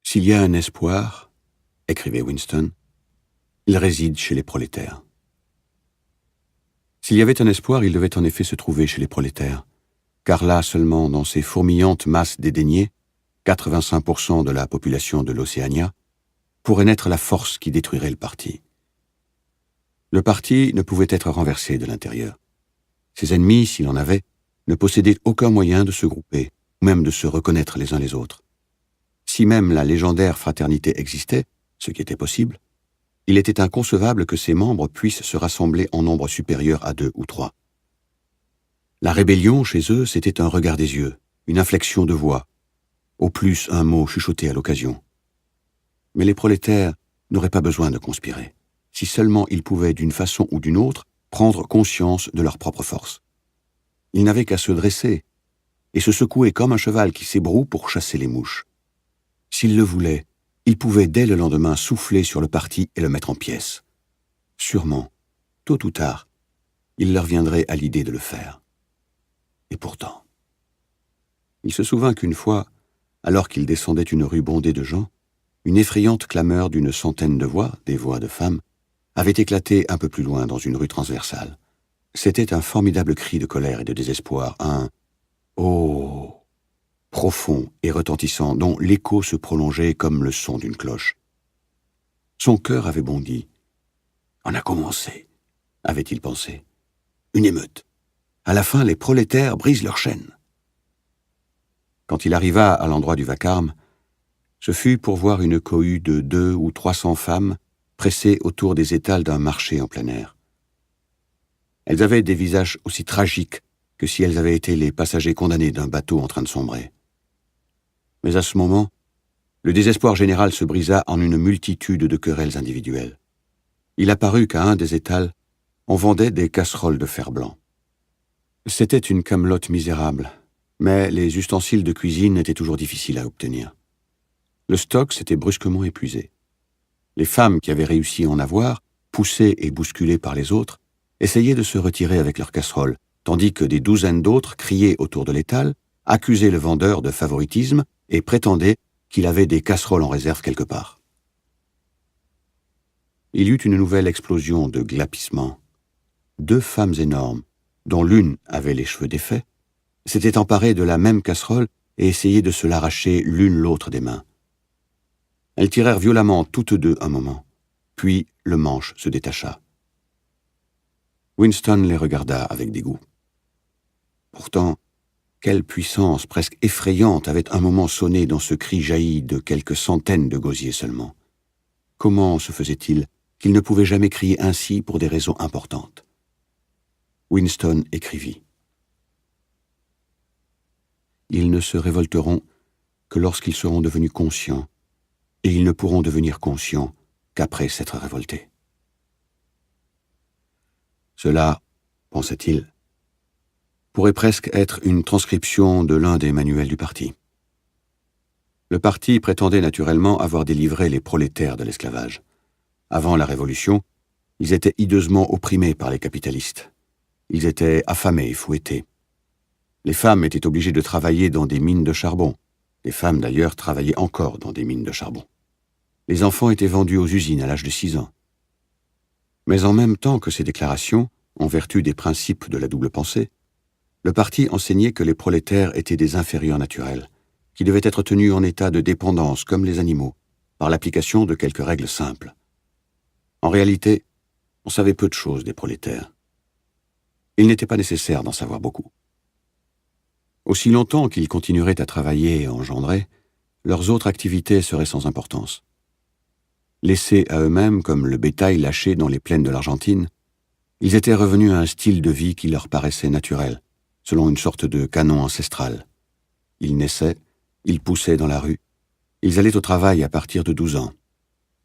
S'il y a un espoir, écrivait Winston, il réside chez les prolétaires. S'il y avait un espoir, il devait en effet se trouver chez les prolétaires, car là seulement, dans ces fourmillantes masses dédaignées, 85% de la population de l'Océania, pourrait naître la force qui détruirait le parti. Le parti ne pouvait être renversé de l'intérieur. Ses ennemis, s'il en avait, ne possédaient aucun moyen de se grouper, ou même de se reconnaître les uns les autres. Si même la légendaire fraternité existait, ce qui était possible, il était inconcevable que ses membres puissent se rassembler en nombre supérieur à 2 ou 3. La rébellion, chez eux, c'était un regard des yeux, une inflexion de voix, au plus un mot chuchoté à l'occasion. Mais les prolétaires n'auraient pas besoin de conspirer, si seulement ils pouvaient, d'une façon ou d'une autre, prendre conscience de leur propre force. Ils n'avaient qu'à se dresser et se secouer comme un cheval qui s'ébroue pour chasser les mouches. S'ils le voulaient, ils pouvaient dès le lendemain souffler sur le parti et le mettre en pièces. Sûrement, tôt ou tard, il leur viendrait à l'idée de le faire. Et pourtant, il se souvint qu'une fois, alors qu'il descendait une rue bondée de gens, une effrayante clameur d'une centaine de voix, des voix de femmes, avait éclaté un peu plus loin dans une rue transversale. C'était un formidable cri de colère et de désespoir, un « Oh !» profond et retentissant, dont l'écho se prolongeait comme le son d'une cloche. Son cœur avait bondi. « On a commencé », avait-il pensé. « Une émeute. À la fin, les prolétaires brisent leurs chaînes. » Quand il arriva à l'endroit du vacarme, ce fut pour voir une cohue de 200 ou 300 femmes pressées autour des étals d'un marché en plein air. Elles avaient des visages aussi tragiques que si elles avaient été les passagers condamnés d'un bateau en train de sombrer. Mais à ce moment, le désespoir général se brisa en une multitude de querelles individuelles. Il apparut qu'à un des étals, on vendait des casseroles de fer-blanc. C'était une camelote misérable, mais les ustensiles de cuisine étaient toujours difficiles à obtenir. Le stock s'était brusquement épuisé. Les femmes qui avaient réussi à en avoir, poussées et bousculées par les autres, essayaient de se retirer avec leurs casseroles, tandis que des douzaines d'autres criaient autour de l'étal, accusaient le vendeur de favoritisme et prétendaient qu'il avait des casseroles en réserve quelque part. Il y eut une nouvelle explosion de glapissements. 2 femmes énormes, dont l'une avait les cheveux défaits, s'étaient emparées de la même casserole et essayaient de se l'arracher l'une l'autre des mains. Elles tirèrent violemment toutes deux un moment, puis le manche se détacha. Winston les regarda avec dégoût. Pourtant, quelle puissance presque effrayante avait un moment sonné dans ce cri jailli de quelques centaines de gosiers seulement. Comment se faisait-il qu'il ne pouvait jamais crier ainsi pour des raisons importantes? Winston écrivit. Ils ne se révolteront que lorsqu'ils seront devenus conscients, et ils ne pourront devenir conscients qu'après s'être révoltés. Cela, pensait-il, pourrait presque être une transcription de l'un des manuels du parti. Le parti prétendait naturellement avoir délivré les prolétaires de l'esclavage. Avant la Révolution, ils étaient hideusement opprimés par les capitalistes. Ils étaient affamés et fouettés. Les femmes étaient obligées de travailler dans des mines de charbon. Les femmes, d'ailleurs, travaillaient encore dans des mines de charbon. Les enfants étaient vendus aux usines à l'âge de 6 ans. Mais en même temps que ces déclarations, en vertu des principes de la double pensée, le parti enseignait que les prolétaires étaient des inférieurs naturels, qui devaient être tenus en état de dépendance comme les animaux, par l'application de quelques règles simples. En réalité, on savait peu de choses des prolétaires. Il n'était pas nécessaire d'en savoir beaucoup. Aussi longtemps qu'ils continueraient à travailler et à engendrer, leurs autres activités seraient sans importance. Laissés à eux-mêmes comme le bétail lâché dans les plaines de l'Argentine, ils étaient revenus à un style de vie qui leur paraissait naturel, selon une sorte de canon ancestral. Ils naissaient, ils poussaient dans la rue, ils allaient au travail à partir de 12 ans.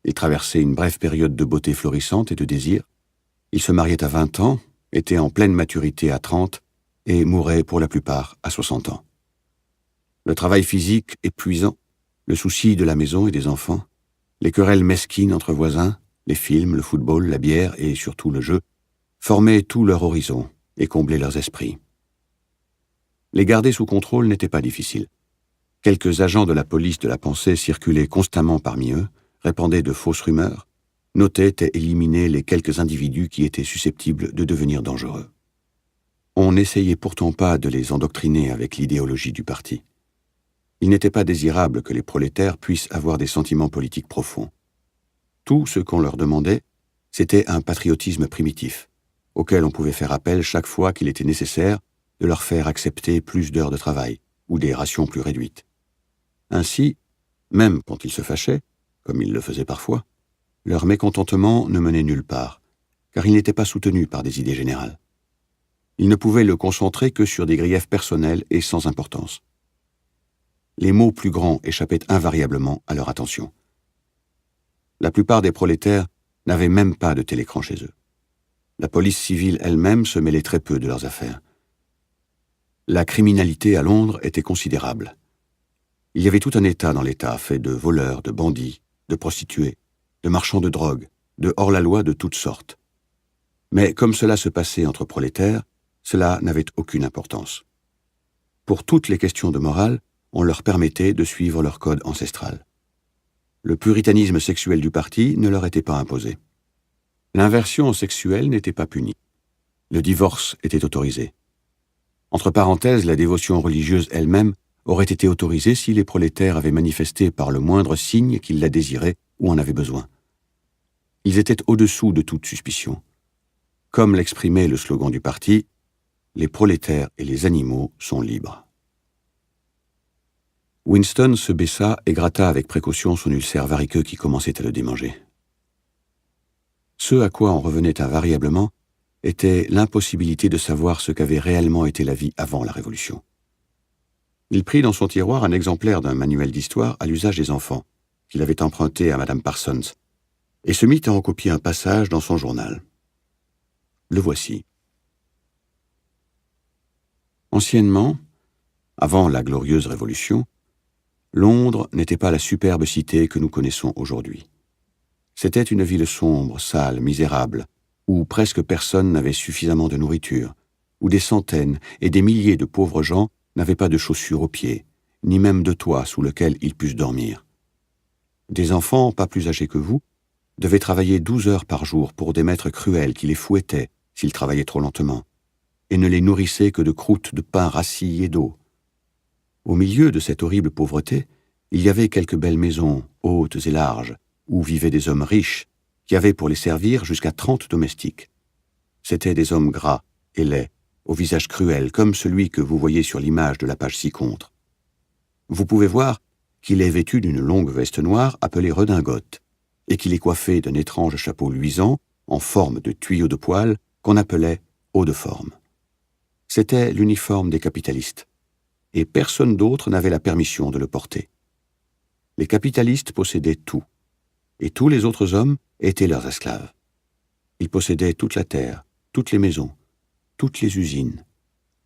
Ils traversaient une brève période de beauté florissante et de désir. Ils se mariaient à 20 ans, étaient en pleine maturité à 30 et mouraient pour la plupart à 60 ans. Le travail physique épuisant, le souci de la maison et des enfants, les querelles mesquines entre voisins, les films, le football, la bière et surtout le jeu, formaient tout leur horizon et comblaient leurs esprits. Les garder sous contrôle n'était pas difficile. Quelques agents de la police de la pensée circulaient constamment parmi eux, répandaient de fausses rumeurs, notaient et éliminaient les quelques individus qui étaient susceptibles de devenir dangereux. On n'essayait pourtant pas de les endoctriner avec l'idéologie du parti. Il n'était pas désirable que les prolétaires puissent avoir des sentiments politiques profonds. Tout ce qu'on leur demandait, c'était un patriotisme primitif, auquel on pouvait faire appel chaque fois qu'il était nécessaire de leur faire accepter plus d'heures de travail ou des rations plus réduites. Ainsi, même quand ils se fâchaient, comme ils le faisaient parfois, leur mécontentement ne menait nulle part, car il n'était pas soutenu par des idées générales. Ils ne pouvaient le concentrer que sur des griefs personnels et sans importance. Les maux plus grands échappaient invariablement à leur attention. La plupart des prolétaires n'avaient même pas de télécran chez eux. La police civile elle-même se mêlait très peu de leurs affaires. La criminalité à Londres était considérable. Il y avait tout un État dans l'État fait de voleurs, de bandits, de prostituées, de marchands de drogue, de hors-la-loi de toutes sortes. Mais comme cela se passait entre prolétaires, cela n'avait aucune importance. Pour toutes les questions de morale, on leur permettait de suivre leur code ancestral. Le puritanisme sexuel du parti ne leur était pas imposé. L'inversion sexuelle n'était pas punie. Le divorce était autorisé. Entre parenthèses, la dévotion religieuse elle-même aurait été autorisée si les prolétaires avaient manifesté par le moindre signe qu'ils la désiraient ou en avaient besoin. Ils étaient au-dessous de toute suspicion. Comme l'exprimait le slogan du parti, « Les prolétaires et les animaux sont libres ». Winston se baissa et gratta avec précaution son ulcère variqueux qui commençait à le démanger. Ce à quoi on revenait invariablement était l'impossibilité de savoir ce qu'avait réellement été la vie avant la Révolution. Il prit dans son tiroir un exemplaire d'un manuel d'histoire à l'usage des enfants, qu'il avait emprunté à Madame Parsons, et se mit à en copier un passage dans son journal. Le voici. Anciennement, avant la glorieuse Révolution, Londres n'était pas la superbe cité que nous connaissons aujourd'hui. C'était une ville sombre, sale, misérable, où presque personne n'avait suffisamment de nourriture, où des centaines et des milliers de pauvres gens n'avaient pas de chaussures aux pieds, ni même de toit sous lequel ils pussent dormir. Des enfants, pas plus âgés que vous, devaient travailler 12 heures par jour pour des maîtres cruels qui les fouettaient s'ils travaillaient trop lentement, et ne les nourrissaient que de croûtes de pain rassis et d'eau. Au milieu de cette horrible pauvreté, il y avait quelques belles maisons, hautes et larges, où vivaient des hommes riches, qui avaient pour les servir jusqu'à 30 domestiques. C'étaient des hommes gras et laids, au visage cruel, comme celui que vous voyez sur l'image de la page ci-contre. Vous pouvez voir qu'il est vêtu d'une longue veste noire appelée redingote, et qu'il est coiffé d'un étrange chapeau luisant, en forme de tuyau de poêle, qu'on appelait haut de forme. C'était l'uniforme des capitalistes, et personne d'autre n'avait la permission de le porter. Les capitalistes possédaient tout, et tous les autres hommes étaient leurs esclaves. Ils possédaient toute la terre, toutes les maisons, toutes les usines,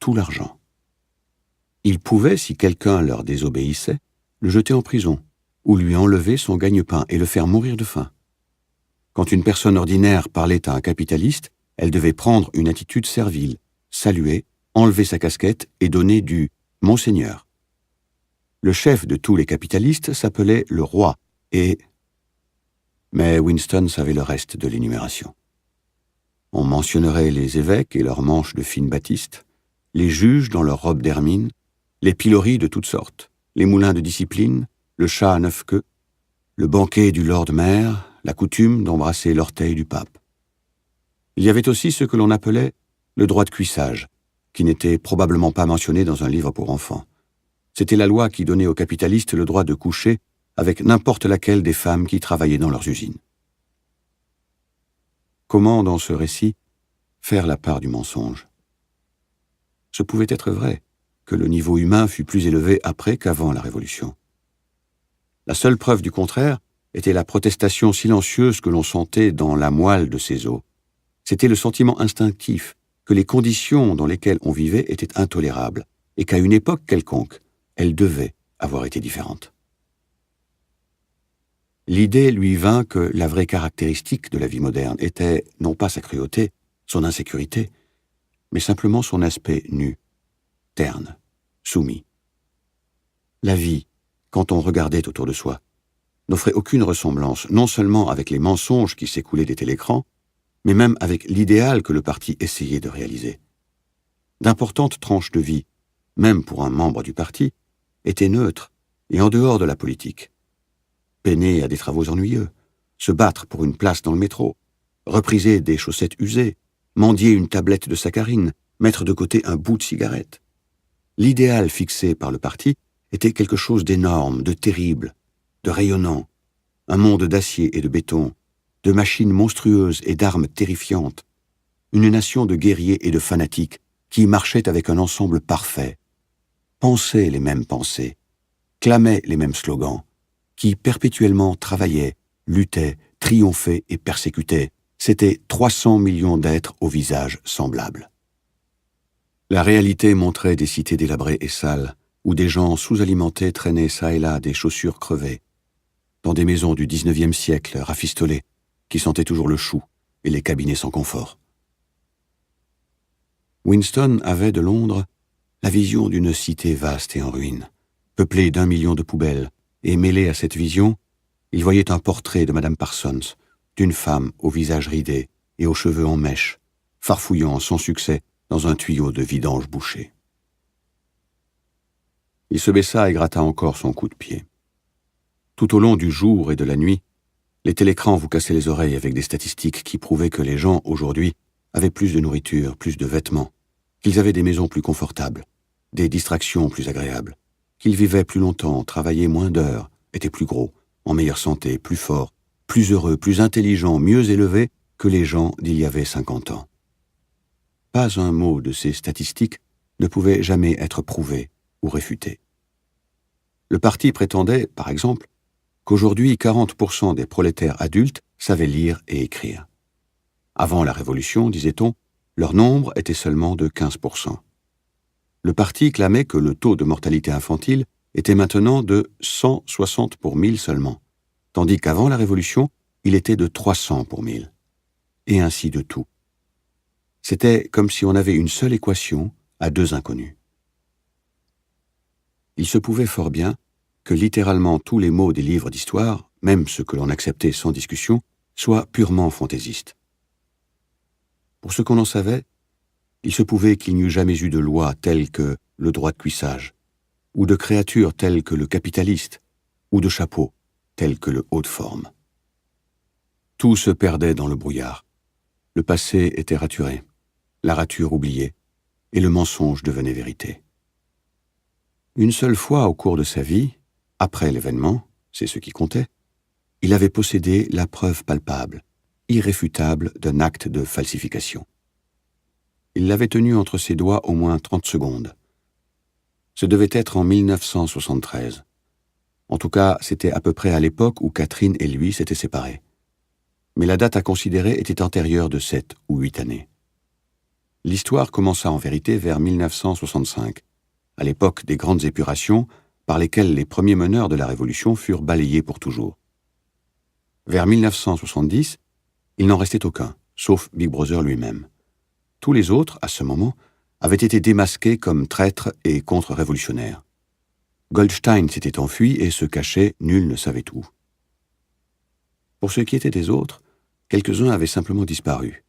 tout l'argent. Ils pouvaient, si quelqu'un leur désobéissait, le jeter en prison, ou lui enlever son gagne-pain et le faire mourir de faim. Quand une personne ordinaire parlait à un capitaliste, elle devait prendre une attitude servile, saluer, enlever sa casquette et donner du « Monseigneur ». Le chef de tous les capitalistes s'appelait le roi et... Mais Winston savait le reste de l'énumération. On mentionnerait les évêques et leurs manches de fine batiste, les juges dans leurs robes d'hermine, les piloris de toutes sortes, les moulins de discipline, le chat à 9 queues, le banquet du Lord Mayor, la coutume d'embrasser l'orteil du pape. Il y avait aussi ce que l'on appelait le droit de cuissage, qui n'était probablement pas mentionné dans un livre pour enfants. C'était la loi qui donnait aux capitalistes le droit de coucher avec n'importe laquelle des femmes qui travaillaient dans leurs usines. Comment, dans ce récit, faire la part du mensonge? Ce pouvait être vrai, que le niveau humain fut plus élevé après qu'avant la Révolution. La seule preuve du contraire était la protestation silencieuse que l'on sentait dans la moelle de ces os. C'était le sentiment instinctif que les conditions dans lesquelles on vivait étaient intolérables et qu'à une époque quelconque, elles devaient avoir été différentes. L'idée lui vint que la vraie caractéristique de la vie moderne était non pas sa cruauté, son insécurité, mais simplement son aspect nu, terne, soumis. La vie, quand on regardait autour de soi, n'offrait aucune ressemblance, non seulement avec les mensonges qui s'écoulaient des télécrans, mais même avec l'idéal que le parti essayait de réaliser. D'importantes tranches de vie, même pour un membre du parti, étaient neutres et en dehors de la politique. Peiner à des travaux ennuyeux, se battre pour une place dans le métro, repriser des chaussettes usées, mendier une tablette de saccharine, mettre de côté un bout de cigarette. L'idéal fixé par le parti était quelque chose d'énorme, de terrible, de rayonnant, un monde d'acier et de béton, de machines monstrueuses et d'armes terrifiantes, une nation de guerriers et de fanatiques qui marchaient avec un ensemble parfait, pensaient les mêmes pensées, clamaient les mêmes slogans, qui perpétuellement travaillaient, luttaient, triomphaient et persécutaient. C'étaient 300 millions d'êtres au visage semblable. La réalité montrait des cités délabrées et sales, où des gens sous-alimentés traînaient çà et là des chaussures crevées, dans des maisons du XIXe siècle rafistolées, qui sentaient toujours le chou et les cabinets sans confort. Winston avait de Londres la vision d'une cité vaste et en ruine, peuplée d'1 million de poubelles, et mêlé à cette vision, il voyait un portrait de Madame Parsons, d'une femme au visage ridé et aux cheveux en mèche, farfouillant sans succès dans un tuyau de vidange bouché. Il se baissa et gratta encore son coup de pied. Tout au long du jour et de la nuit, les télécrans vous cassaient les oreilles avec des statistiques qui prouvaient que les gens, aujourd'hui, avaient plus de nourriture, plus de vêtements, qu'ils avaient des maisons plus confortables, des distractions plus agréables, qu'ils vivaient plus longtemps, travaillaient moins d'heures, étaient plus gros, en meilleure santé, plus forts, plus heureux, plus intelligents, mieux élevés que les gens d'il y avait 50 ans. Pas un mot de ces statistiques ne pouvait jamais être prouvé ou réfuté. Le parti prétendait, par exemple, qu'aujourd'hui 40% des prolétaires adultes savaient lire et écrire. Avant la Révolution, disait-on, leur nombre était seulement de 15%. Le parti clamait que le taux de mortalité infantile était maintenant de 160 pour 1000 seulement, tandis qu'avant la Révolution, il était de 300 pour 1000. Et ainsi de tout. C'était comme si on avait une seule équation à deux inconnus. Il se pouvait fort bien que littéralement tous les mots des livres d'histoire, même ceux que l'on acceptait sans discussion, soient purement fantaisistes. Pour ce qu'on en savait, il se pouvait qu'il n'y eût jamais eu de loi telle que le droit de cuissage, ou de créature telle que le capitaliste, ou de chapeau tel que le haut de forme. Tout se perdait dans le brouillard. Le passé était raturé, la rature oubliée, et le mensonge devenait vérité. Une seule fois au cours de sa vie, après l'événement, c'est ce qui comptait, il avait possédé la preuve palpable, irréfutable d'un acte de falsification. Il l'avait tenu entre ses doigts au moins 30 secondes. Ce devait être en 1973. En tout cas, c'était à peu près à l'époque où Catherine et lui s'étaient séparés. Mais la date à considérer était antérieure de 7 ou 8 années. L'histoire commença en vérité vers 1965, à l'époque des grandes épurations par lesquelles les premiers meneurs de la Révolution furent balayés pour toujours. Vers 1970, il n'en restait aucun, sauf Big Brother lui-même. Tous les autres, à ce moment, avaient été démasqués comme traîtres et contre-révolutionnaires. Goldstein s'était enfui et se cachait, nul ne savait où. Pour ce qui était des autres, quelques-uns avaient simplement disparu,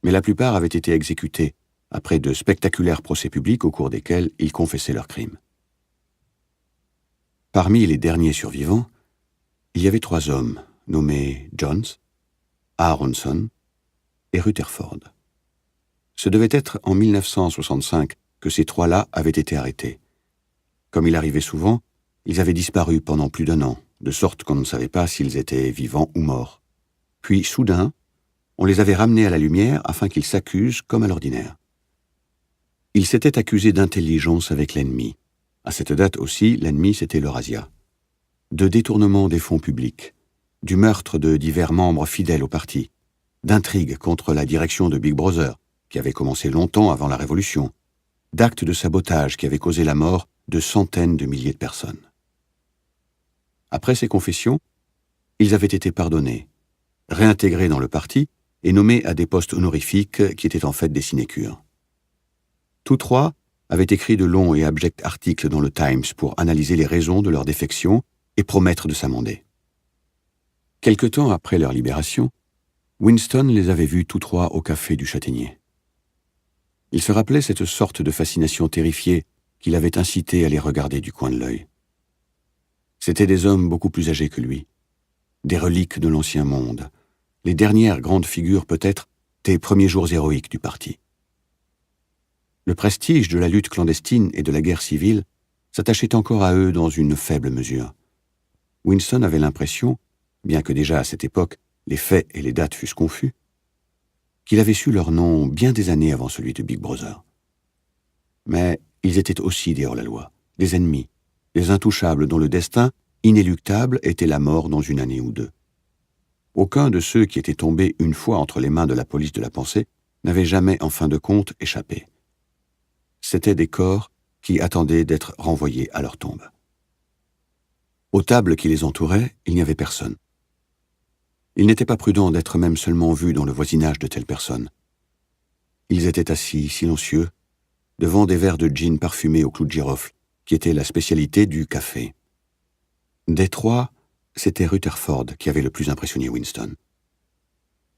mais la plupart avaient été exécutés après de spectaculaires procès publics au cours desquels ils confessaient leurs crimes. Parmi les derniers survivants, il y avait 3 hommes nommés Jones, Aronson et Rutherford. Ce devait être en 1965 que ces 3-là avaient été arrêtés. Comme il arrivait souvent, ils avaient disparu pendant plus d'1 an, de sorte qu'on ne savait pas s'ils étaient vivants ou morts. Puis, soudain, on les avait ramenés à la lumière afin qu'ils s'accusent comme à l'ordinaire. Ils s'étaient accusés d'intelligence avec l'ennemi. À cette date aussi, l'ennemi, c'était l'Eurasia. De détournement des fonds publics, du meurtre de divers membres fidèles au parti, d'intrigues contre la direction de Big Brother, qui avait commencé longtemps avant la Révolution, d'actes de sabotage qui avaient causé la mort de centaines de milliers de personnes. Après ces confessions, ils avaient été pardonnés, réintégrés dans le parti et nommés à des postes honorifiques qui étaient en fait des sinécures. Tous 3 avait écrit de longs et abjects articles dans le Times pour analyser les raisons de leur défection et promettre de s'amender. Quelque temps après leur libération, Winston les avait vus tous trois au café du Châtaignier. Il se rappelait cette sorte de fascination terrifiée qui l'avait incité à les regarder du coin de l'œil. C'étaient des hommes beaucoup plus âgés que lui, des reliques de l'ancien monde, les dernières grandes figures peut-être des premiers jours héroïques du parti. Le prestige de la lutte clandestine et de la guerre civile s'attachait encore à eux dans une faible mesure. Winston avait l'impression, bien que déjà à cette époque les faits et les dates fussent confus, qu'il avait su leur nom bien des années avant celui de Big Brother. Mais ils étaient aussi des hors-la-loi, des ennemis, des intouchables dont le destin, inéluctable, était la mort dans une année ou deux. Aucun de ceux qui étaient tombés une fois entre les mains de la police de la pensée n'avait jamais, en fin de compte, échappé. C'étaient des corps qui attendaient d'être renvoyés à leur tombe. Aux tables qui les entouraient, il n'y avait personne. Il n'était pas prudent d'être même seulement vu dans le voisinage de telles personnes. Ils étaient assis, silencieux, devant des verres de gin parfumés au clou de girofle, qui était la spécialité du café. Des trois, c'était Rutherford qui avait le plus impressionné Winston.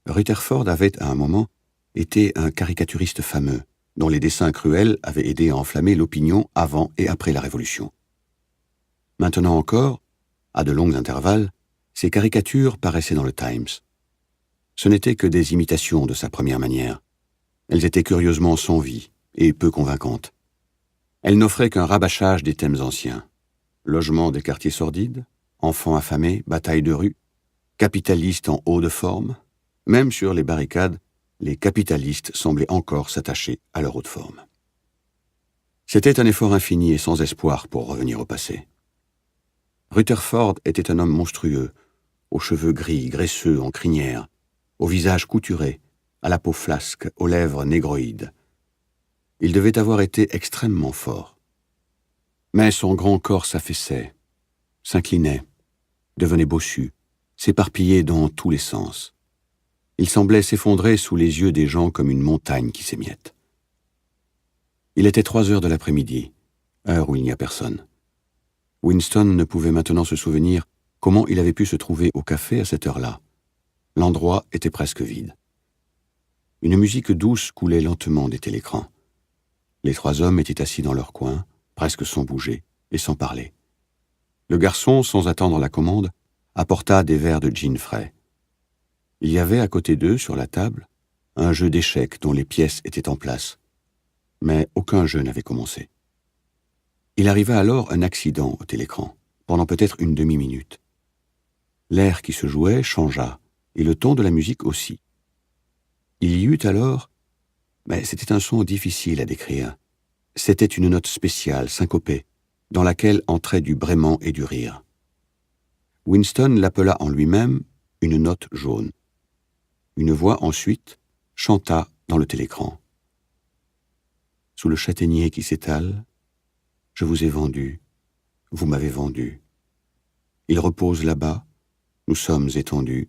Rutherford avait, à un moment, été un caricaturiste fameux, dont les dessins cruels avaient aidé à enflammer l'opinion avant et après la Révolution. Maintenant encore, à de longs intervalles, ces caricatures paraissaient dans le Times. Ce n'étaient que des imitations de sa première manière. Elles étaient curieusement sans vie et peu convaincantes. Elles n'offraient qu'un rabâchage des thèmes anciens. Logement des quartiers sordides, enfants affamés, batailles de rue, capitalistes en haut de forme. Même sur les barricades, les capitalistes semblaient encore s'attacher à leur haute forme. C'était un effort infini et sans espoir pour revenir au passé. Rutherford était un homme monstrueux, aux cheveux gris, graisseux, en crinière, au visage couturé, à la peau flasque, aux lèvres négroïdes. Il devait avoir été extrêmement fort. Mais son grand corps s'affaissait, s'inclinait, devenait bossu, s'éparpillait dans tous les sens. Il semblait s'effondrer sous les yeux des gens comme une montagne qui s'émiette. Il était 3 heures de l'après-midi, heure où il n'y a personne. Winston ne pouvait maintenant se souvenir comment il avait pu se trouver au café à cette heure-là. L'endroit était presque vide. Une musique douce coulait lentement des télécrans. Les 3 hommes étaient assis dans leur coin, presque sans bouger et sans parler. Le garçon, sans attendre la commande, apporta des verres de gin frais. Il y avait à côté d'eux, sur la table, un jeu d'échecs dont les pièces étaient en place. Mais aucun jeu n'avait commencé. Il arriva alors un accident au télécran, pendant peut-être une demi-minute. L'air qui se jouait changea, et le ton de la musique aussi. Il y eut alors, mais c'était un son difficile à décrire. C'était une note spéciale, syncopée, dans laquelle entrait du braiement et du rire. Winston l'appela en lui-même une note jaune. Une voix ensuite chanta dans le télécran. « Sous le châtaignier qui s'étale, je vous ai vendu, vous m'avez vendu. Il repose là-bas, nous sommes étendus,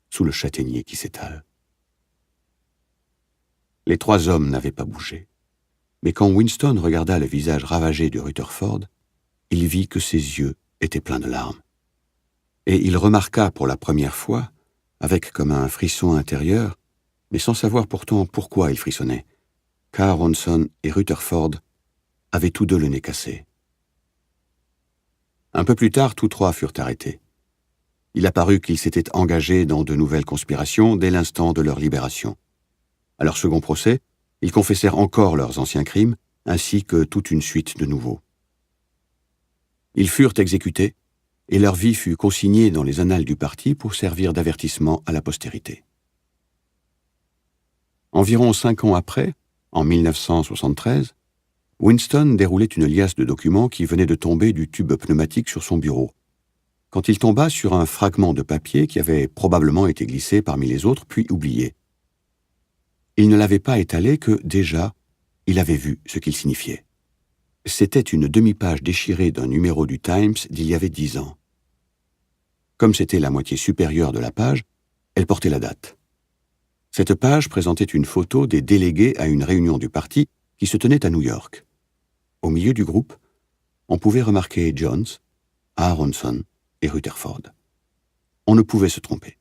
sous le châtaignier qui s'étale. » Les 3 hommes n'avaient pas bougé. Mais quand Winston regarda le visage ravagé de Rutherford, il vit que ses yeux étaient pleins de larmes. Et il remarqua pour la première fois, avec comme un frisson intérieur, mais sans savoir pourtant pourquoi il frissonnait, qu'Aaronson et Rutherford avaient tous deux le nez cassé. Un peu plus tard, tous 3 furent arrêtés. Il apparut qu'ils s'étaient engagés dans de nouvelles conspirations dès l'instant de leur libération. À leur second procès, ils confessèrent encore leurs anciens crimes, ainsi que toute une suite de nouveaux. Ils furent exécutés, et leur vie fut consignée dans les annales du parti pour servir d'avertissement à la postérité. Environ 5 ans après, en 1973, Winston déroulait une liasse de documents qui venait de tomber du tube pneumatique sur son bureau, quand il tomba sur un fragment de papier qui avait probablement été glissé parmi les autres puis oublié. Il ne l'avait pas étalé que, déjà, il avait vu ce qu'il signifiait. C'était une demi-page déchirée d'un numéro du Times d'il y avait 10 ans. Comme c'était la moitié supérieure de la page, elle portait la date. Cette page présentait une photo des délégués à une réunion du parti qui se tenait à New York. au milieu du groupe, on pouvait remarquer Jones, Aronson et Rutherford. On ne pouvait se tromper.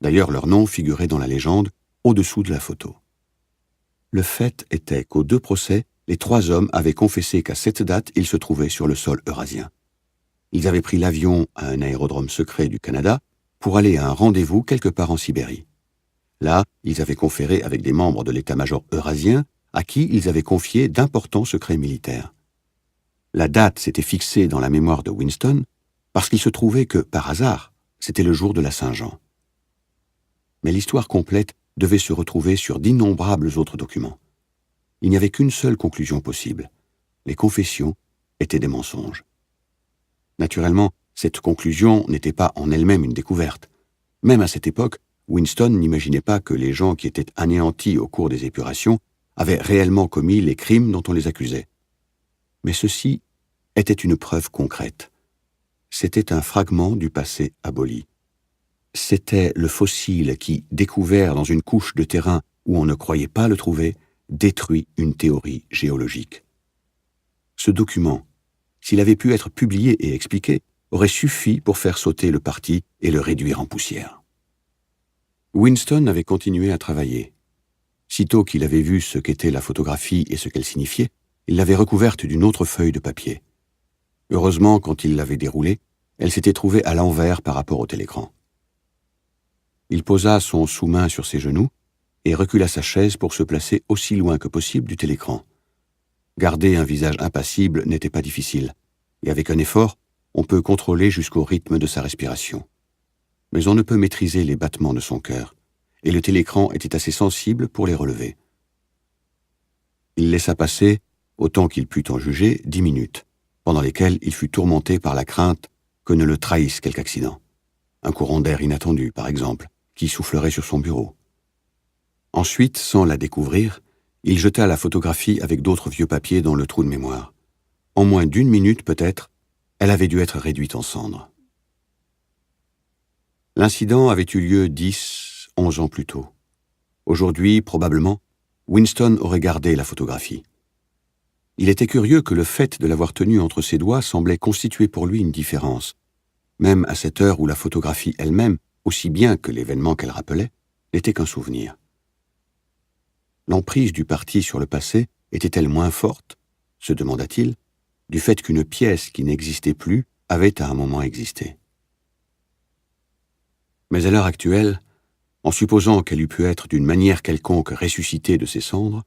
D'ailleurs, leurs noms figuraient dans la légende, au-dessous de la photo. Le fait était qu'aux 2 procès, les 3 hommes avaient confessé qu'à cette date, ils se trouvaient sur le sol eurasien. Ils avaient pris l'avion à un aérodrome secret du Canada pour aller à un rendez-vous quelque part en Sibérie. Là, ils avaient conféré avec des membres de l'état-major eurasien à qui ils avaient confié d'importants secrets militaires. La date s'était fixée dans la mémoire de Winston parce qu'il se trouvait que, par hasard, c'était le jour de la Saint-Jean. Mais l'histoire complète devait se retrouver sur d'innombrables autres documents. Il n'y avait qu'une seule conclusion possible. Les confessions étaient des mensonges. Naturellement, cette conclusion n'était pas en elle-même une découverte. Même à cette époque, Winston n'imaginait pas que les gens qui étaient anéantis au cours des épurations avaient réellement commis les crimes dont on les accusait. Mais ceci était une preuve concrète. C'était un fragment du passé aboli. C'était le fossile qui, découvert dans une couche de terrain où on ne croyait pas le trouver, détruit une théorie géologique. Ce document, s'il avait pu être publié et expliqué, aurait suffi pour faire sauter le parti et le réduire en poussière. Winston avait continué à travailler. Sitôt qu'il avait vu ce qu'était la photographie et ce qu'elle signifiait, il l'avait recouverte d'une autre feuille de papier. Heureusement, quand il l'avait déroulée, elle s'était trouvée à l'envers par rapport au télécran. Il posa son sous-main sur ses genoux et recula sa chaise pour se placer aussi loin que possible du télécran. Garder un visage impassible n'était pas difficile, et avec un effort, on peut contrôler jusqu'au rythme de sa respiration. Mais on ne peut maîtriser les battements de son cœur, et le télécran était assez sensible pour les relever. Il laissa passer, autant qu'il put en juger, 10 minutes, pendant lesquelles il fut tourmenté par la crainte que ne le trahisse quelque accident. Un courant d'air inattendu, par exemple, qui soufflerait sur son bureau. Ensuite, sans la découvrir, il jeta la photographie avec d'autres vieux papiers dans le trou de mémoire. En moins d'1 minute peut-être, elle avait dû être réduite en cendres. L'incident avait eu lieu 10, 11 ans plus tôt. Aujourd'hui, probablement, Winston aurait gardé la photographie. Il était curieux que le fait de l'avoir tenue entre ses doigts semblait constituer pour lui une différence, même à cette heure où la photographie elle-même, aussi bien que l'événement qu'elle rappelait, n'était qu'un souvenir. L'emprise du parti sur le passé était-elle moins forte, se demanda-t-il, du fait qu'une pièce qui n'existait plus avait à un moment existé. Mais à l'heure actuelle, en supposant qu'elle eût pu être d'une manière quelconque ressuscitée de ses cendres,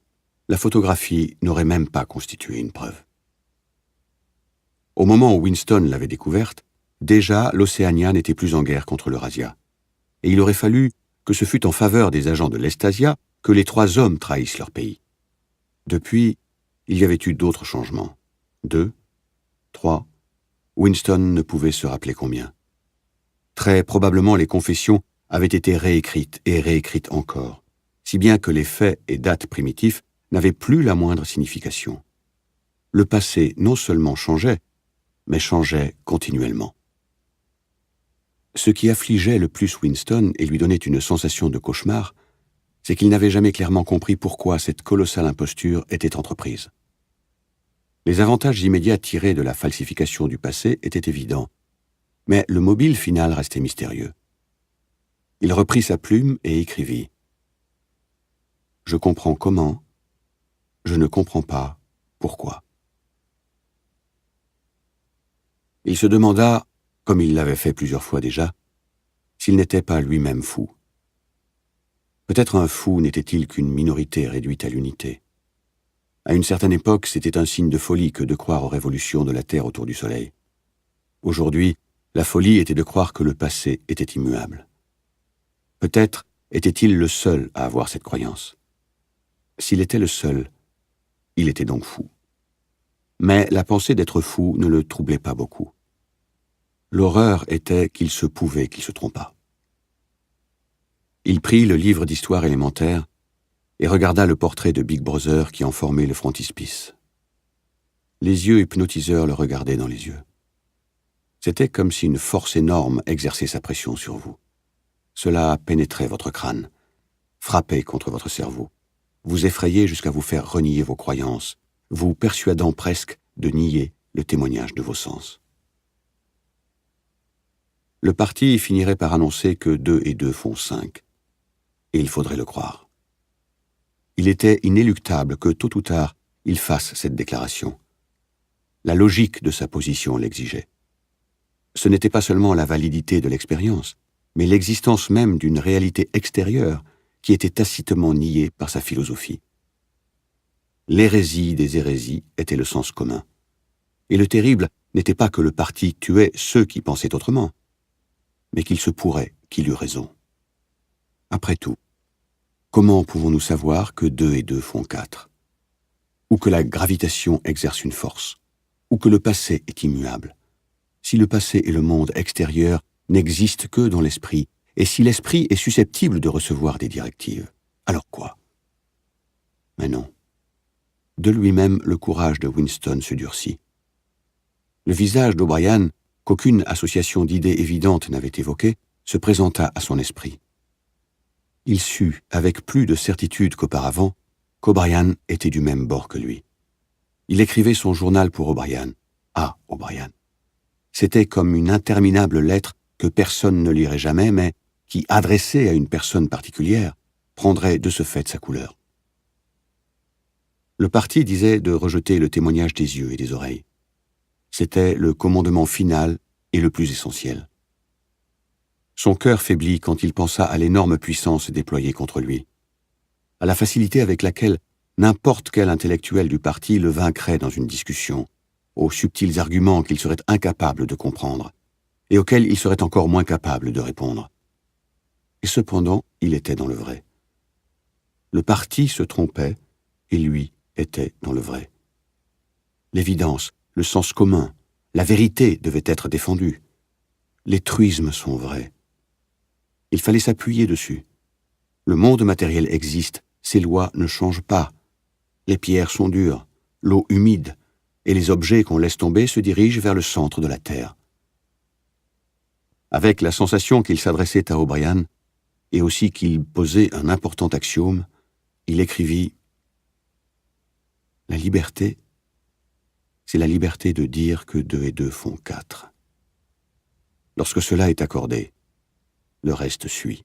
la photographie n'aurait même pas constitué une preuve. Au moment où Winston l'avait découverte, déjà l'Océania n'était plus en guerre contre l'Eurasia, et il aurait fallu que ce fût en faveur des agents de l'Estasia que les 3 hommes trahissent leur pays. Depuis, il y avait eu d'autres changements. 2, 3, Winston ne pouvait se rappeler combien. Très probablement les confessions avaient été réécrites et réécrites encore, si bien que les faits et dates primitifs n'avaient plus la moindre signification. Le passé non seulement changeait, mais changeait continuellement. Ce qui affligeait le plus Winston et lui donnait une sensation de cauchemar, c'est qu'il n'avait jamais clairement compris pourquoi cette colossale imposture était entreprise. Les avantages immédiats tirés de la falsification du passé étaient évidents, mais le mobile final restait mystérieux. Il reprit sa plume et écrivit « Je comprends comment, je ne comprends pas pourquoi ». Il se demanda, comme il l'avait fait plusieurs fois déjà, s'il n'était pas lui-même fou. Peut-être un fou n'était-il qu'une minorité réduite à l'unité. À une certaine époque, c'était un signe de folie que de croire aux révolutions de la Terre autour du Soleil. Aujourd'hui, la folie était de croire que le passé était immuable. Peut-être était-il le seul à avoir cette croyance. S'il était le seul, il était donc fou. Mais la pensée d'être fou ne le troublait pas beaucoup. L'horreur était qu'il se pouvait qu'il se trompât. Il prit le livre d'histoire élémentaire et regarda le portrait de Big Brother qui en formait le frontispice. Les yeux hypnotiseurs le regardaient dans les yeux. C'était comme si une force énorme exerçait sa pression sur vous. Cela pénétrait votre crâne, frappait contre votre cerveau, vous effrayait jusqu'à vous faire renier vos croyances, vous persuadant presque de nier le témoignage de vos sens. Le parti finirait par annoncer que 2 et 2 font 5, et il faudrait le croire. Il était inéluctable que tôt ou tard, il fasse cette déclaration. La logique de sa position l'exigeait. Ce n'était pas seulement la validité de l'expérience, mais l'existence même d'une réalité extérieure qui était tacitement niée par sa philosophie. L'hérésie des hérésies était le sens commun. Et le terrible n'était pas que le parti tuait ceux qui pensaient autrement, mais qu'il se pourrait qu'il eût raison. Après tout, comment pouvons-nous savoir que 2 et 2 font 4 ? Ou que la gravitation exerce une force ? Ou que le passé est immuable ? Si le passé et le monde extérieur n'existent que dans l'esprit, et si l'esprit est susceptible de recevoir des directives, alors quoi ? Mais non. De lui-même, le courage de Winston se durcit. Le visage d'O'Brien, qu'aucune association d'idées évidentes n'avait évoqué, se présenta à son esprit. Il sut, avec plus de certitude qu'auparavant, qu'O'Brien était du même bord que lui. Il écrivait son journal pour O'Brien, à O'Brien. C'était comme une interminable lettre que personne ne lirait jamais, mais qui, adressée à une personne particulière, prendrait de ce fait sa couleur. Le parti disait de rejeter le témoignage des yeux et des oreilles. C'était le commandement final et le plus essentiel. Son cœur faiblit quand il pensa à l'énorme puissance déployée contre lui, à la facilité avec laquelle n'importe quel intellectuel du parti le vaincrait dans une discussion, aux subtils arguments qu'il serait incapable de comprendre, et auxquels il serait encore moins capable de répondre. Et cependant, il était dans le vrai. Le parti se trompait, et lui était dans le vrai. L'évidence, le sens commun, la vérité devaient être défendus. Les truismes sont vrais. Il fallait s'appuyer dessus. Le monde matériel existe, ses lois ne changent pas. Les pierres sont dures, l'eau humide, et les objets qu'on laisse tomber se dirigent vers le centre de la Terre. Avec la sensation qu'il s'adressait à O'Brien, et aussi qu'il posait un important axiome, il écrivit « La liberté, c'est la liberté de dire que 2 et 2 font 4. Lorsque cela est accordé, le reste suit. »